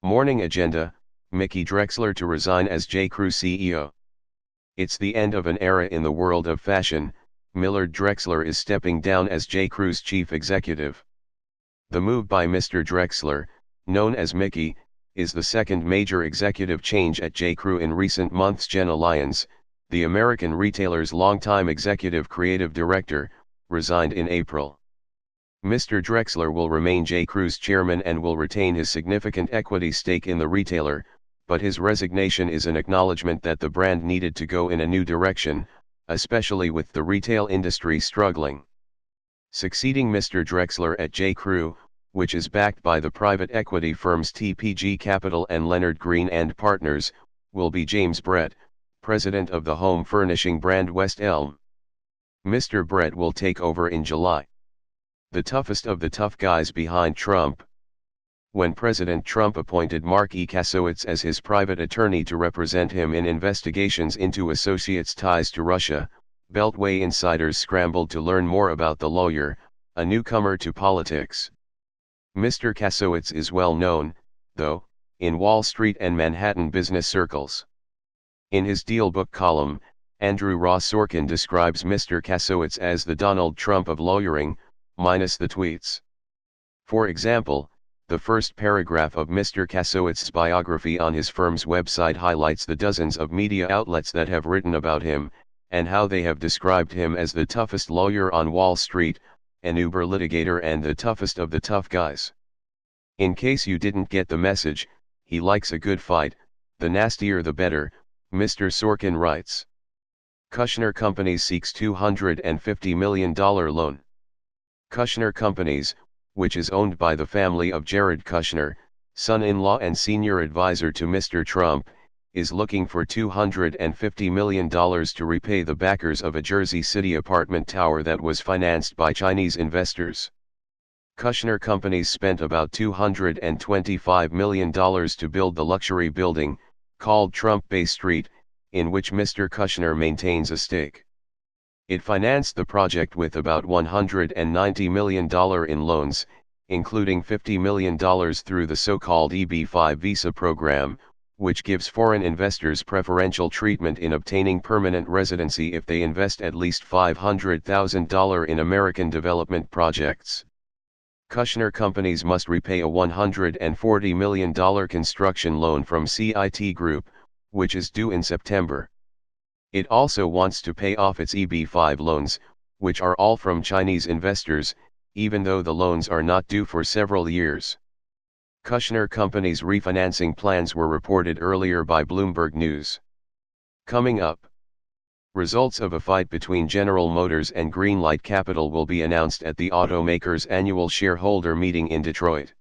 Morning agenda, Mickey Drexler to resign as J.Crew CEO. It's the end of an era in the world of fashion. Millard Drexler is stepping down as J.Crew's chief executive. The move by Mr. Drexler, known as Mickey, is the second major executive change at J.Crew in recent months. Jenna Lyons, the American retailer's longtime executive creative director, resigned in April. Mr. Drexler will remain J.Crew's chairman and will retain his significant equity stake in the retailer, but his resignation is an acknowledgement that the brand needed to go in a new direction, especially with the retail industry struggling. Succeeding Mr. Drexler at J.Crew, which is backed by the private equity firms TPG Capital and Leonard Green & Partners, will be James Brett, president of the home furnishing brand West Elm. Mr. Brett will take over in July. The toughest of the tough guys behind Trump. When President Trump appointed Mark E. Kasowitz as his private attorney to represent him in investigations into associates' ties to Russia, Beltway insiders scrambled to learn more about the lawyer, a newcomer to politics. Mr. Kasowitz is well known, though, in Wall Street and Manhattan business circles. In his Deal Book column, Andrew Ross Sorkin describes Mr. Kasowitz as the Donald Trump of lawyering, minus the tweets. For example, the first paragraph of Mr. Kasowitz's biography on his firm's website highlights the dozens of media outlets that have written about him, and how they have described him as the toughest lawyer on Wall Street, an uber litigator and the toughest of the tough guys. In case you didn't get the message, he likes a good fight, the nastier the better, Mr. Sorkin writes. Kushner Companies seeks $250 million loan. Kushner Companies, which is owned by the family of Jared Kushner, son-in-law and senior advisor to Mr. Trump, is looking for $250 million to repay the backers of a Jersey City apartment tower that was financed by Chinese investors. Kushner Companies spent about $225 million to build the luxury building, called Trump Bay Street, in which Mr. Kushner maintains a stake. It financed the project with about $190 million in loans, including $50 million through the so-called EB-5 visa program, which gives foreign investors preferential treatment in obtaining permanent residency if they invest at least $500,000 in American development projects. Kushner Companies must repay a $140 million construction loan from CIT Group, which is due in September. It also wants to pay off its EB-5 loans, which are all from Chinese investors, even though the loans are not due for several years. Kushner Companies' refinancing plans were reported earlier by Bloomberg News. Coming up, results of a fight between General Motors and Greenlight Capital will be announced at the automaker's annual shareholder meeting in Detroit.